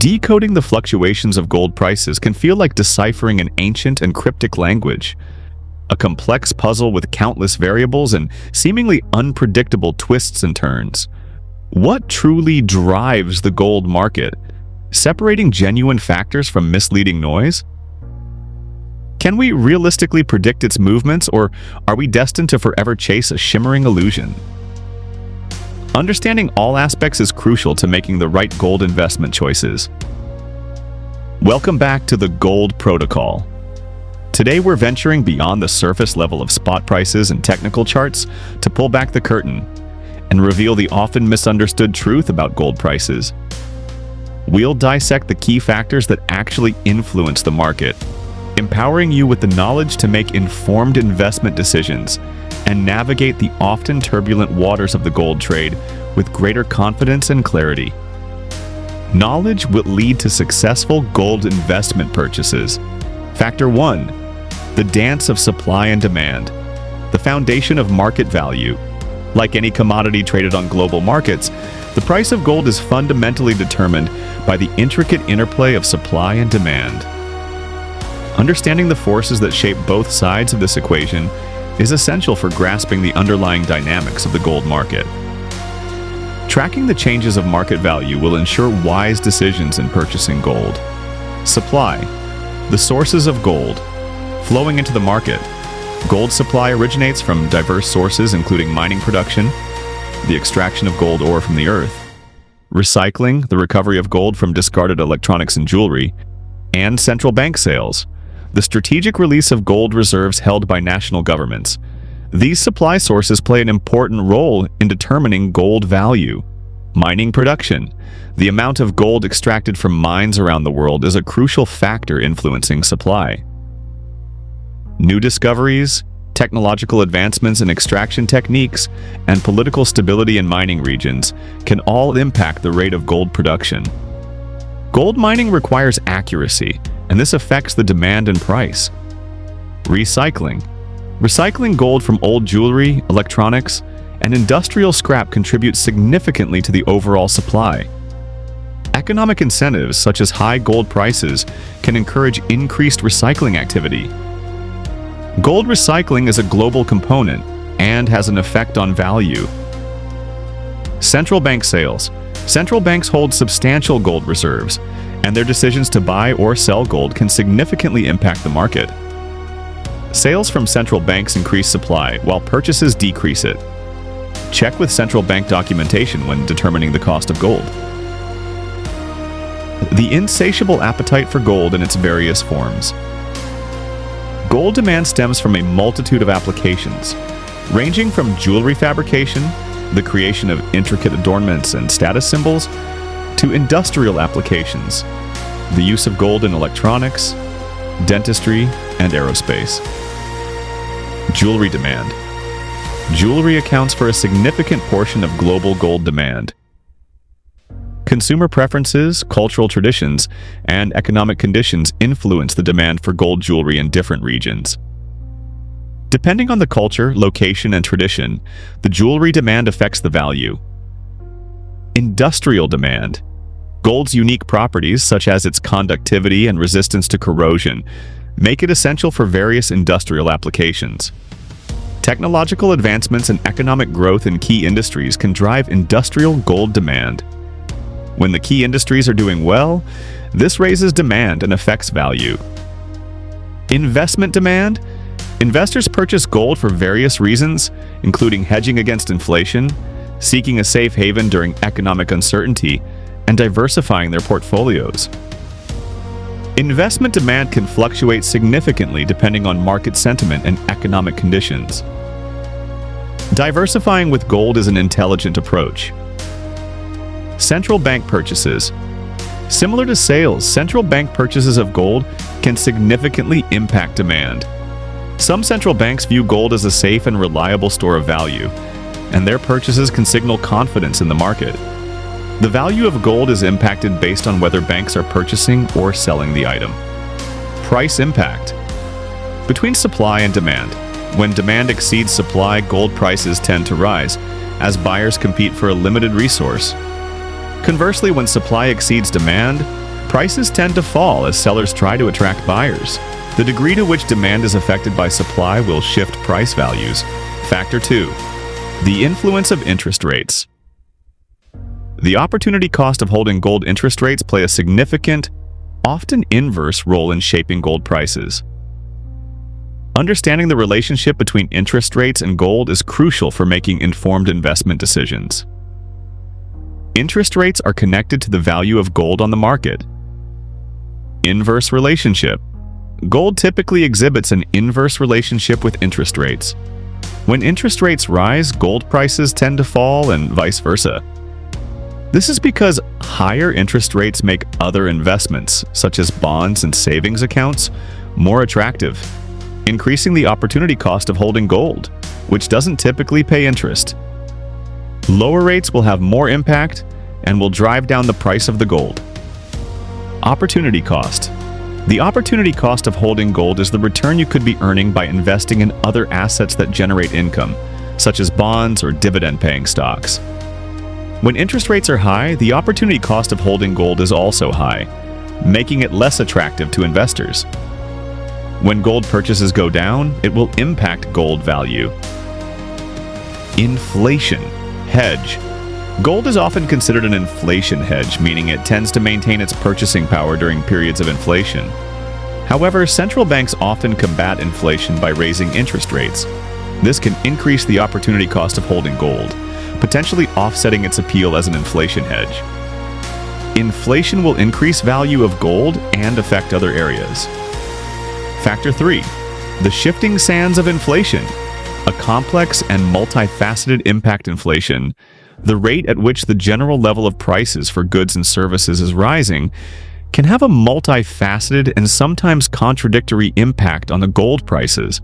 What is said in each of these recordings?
Decoding the fluctuations of gold prices can feel like deciphering an ancient and cryptic language, a complex puzzle with countless variables and seemingly unpredictable twists and turns. What truly drives the gold market? Separating genuine factors from misleading noise? Can we realistically predict its movements, or are we destined to forever chase a shimmering illusion? Understanding all aspects is crucial to making the right gold investment choices. Welcome back to the Gold Protocol. Today we're venturing beyond the surface level of spot prices and technical charts to pull back the curtain and reveal the often misunderstood truth about gold prices. We'll dissect the key factors that actually influence the market, empowering you with the knowledge to make informed investment decisions and navigate the often turbulent waters of the gold trade with greater confidence and clarity. Knowledge will lead to successful gold investment purchases. Factor 1. The dance of supply and demand, the foundation of market value. Like any commodity traded on global markets, the price of gold is fundamentally determined by the intricate interplay of supply and demand. Understanding the forces that shape both sides of this equation is essential for grasping the underlying dynamics of the gold market. Tracking the changes of market value will ensure wise decisions in purchasing gold. Supply. The sources of gold. Flowing into the market. Gold supply originates from diverse sources including mining production, the extraction of gold ore from the earth, recycling, the recovery of gold from discarded electronics and jewelry, and central bank sales, the strategic release of gold reserves held by national governments. These supply sources play an important role in determining gold value. Mining production. The amount of gold extracted from mines around the world is a crucial factor influencing supply. New discoveries, technological advancements in extraction techniques, and political stability in mining regions can all impact the rate of gold production. Gold mining requires accuracy, and this affects the demand and price. Recycling. Recycling gold from old jewelry, electronics, and industrial scrap contributes significantly to the overall supply. Economic incentives, such as high gold prices, can encourage increased recycling activity. Gold recycling is a global component and has an effect on value. Central bank sales. Central banks hold substantial gold reserves, and their decisions to buy or sell gold can significantly impact the market. Sales from central banks increase supply, while purchases decrease it. Check with central bank documentation when determining the cost of gold. The insatiable appetite for gold in its various forms. Gold demand stems from a multitude of applications, ranging from jewelry fabrication, the creation of intricate adornments and status symbols, to industrial applications, the use of gold in electronics, dentistry, and aerospace. Jewelry demand. Jewelry accounts for a significant portion of global gold demand. Consumer preferences, cultural traditions, and economic conditions influence the demand for gold jewelry in different regions. Depending on the culture, location, and tradition, the jewelry demand affects the value. Industrial demand. Gold's unique properties, such as its conductivity and resistance to corrosion, make it essential for various industrial applications. Technological advancements and economic growth in key industries can drive industrial gold demand. When the key industries are doing well, this raises demand and affects value. Investment demand. Investors purchase gold for various reasons, including hedging against inflation, seeking a safe haven during economic uncertainty, and diversifying their portfolios. Investment demand can fluctuate significantly depending on market sentiment and economic conditions. Diversifying with gold is an intelligent approach. Central bank purchases. Similar to sales, central bank purchases of gold can significantly impact demand. Some central banks view gold as a safe and reliable store of value, and their purchases can signal confidence in the market. The value of gold is impacted based on whether banks are purchasing or selling the item. Price impact. Between supply and demand. When demand exceeds supply, gold prices tend to rise, as buyers compete for a limited resource. Conversely, when supply exceeds demand, Prices tend to fall as sellers try to attract buyers. The degree to which demand is affected by supply will shift price values. Factor 2. The influence of interest rates. The opportunity cost of holding gold. Interest rates play a significant, often inverse role in shaping gold prices. Understanding the relationship between interest rates and gold is crucial for making informed investment decisions. Interest rates are connected to the value of gold on the market. Inverse relationship. Gold typically exhibits an inverse relationship with interest rates. When interest rates rise, gold prices tend to fall and vice versa. This is because higher interest rates make other investments, such as bonds and savings accounts, more attractive, increasing the opportunity cost of holding gold, which doesn't typically pay interest. Lower rates will have more impact and will drive down the price of the gold. Opportunity cost. The opportunity cost of holding gold is the return you could be earning by investing in other assets that generate income, such as bonds or dividend-paying stocks. When interest rates are high, the opportunity cost of holding gold is also high, making it less attractive to investors. When gold purchases go down, it will impact gold value. Inflation hedge. Gold is often considered an inflation hedge, meaning it tends to maintain its purchasing power during periods of inflation. However, central banks often combat inflation by raising interest rates. This can increase the opportunity cost of holding gold, potentially offsetting its appeal as an inflation hedge. Inflation will increase value of gold and affect other areas. Factor 3. The shifting sands of inflation. A complex and multifaceted impact. Inflation, the rate at which the general level of prices for goods and services is rising, can have a multifaceted and sometimes contradictory impact on the gold prices.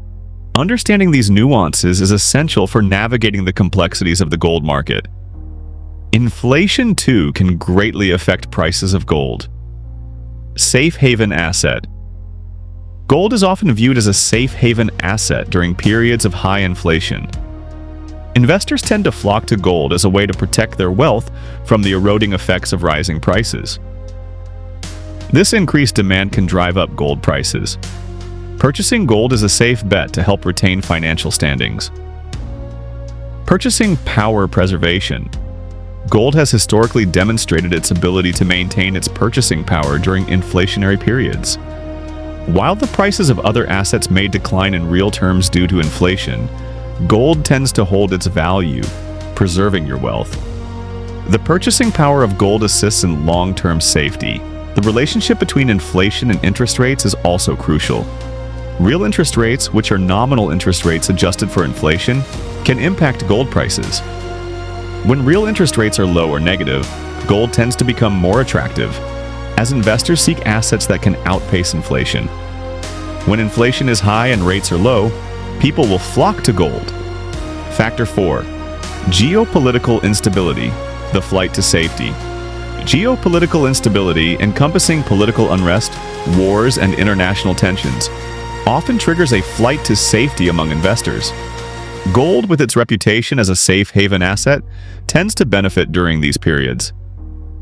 Understanding these nuances is essential for navigating the complexities of the gold market. Inflation, too, can greatly affect prices of gold. Safe haven asset. Gold is often viewed as a safe haven asset during periods of high inflation. Investors tend to flock to gold as a way to protect their wealth from the eroding effects of rising prices. This increased demand can drive up gold prices. Purchasing gold is a safe bet to help retain financial standings. Purchasing power preservation. Gold has historically demonstrated its ability to maintain its purchasing power during inflationary periods. While the prices of other assets may decline in real terms due to inflation, gold tends to hold its value, preserving your wealth. The purchasing power of gold assists in long-term safety. The relationship between inflation and interest rates is also crucial. Real interest rates, which are nominal interest rates adjusted for inflation, can impact gold prices. When real interest rates are low or negative, gold tends to become more attractive, as investors seek assets that can outpace inflation. When inflation is high and rates are low, people will flock to gold. Factor 4. Geopolitical instability, the flight to safety. Geopolitical instability, encompassing political unrest, wars, and international tensions, often triggers a flight to safety among investors. Gold, with its reputation as a safe haven asset, tends to benefit during these periods.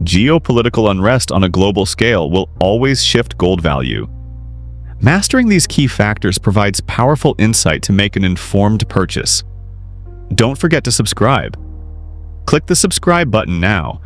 Geopolitical unrest on a global scale will always shift gold value. Mastering these key factors provides powerful insight to make an informed purchase. Don't forget to subscribe. Click the subscribe button now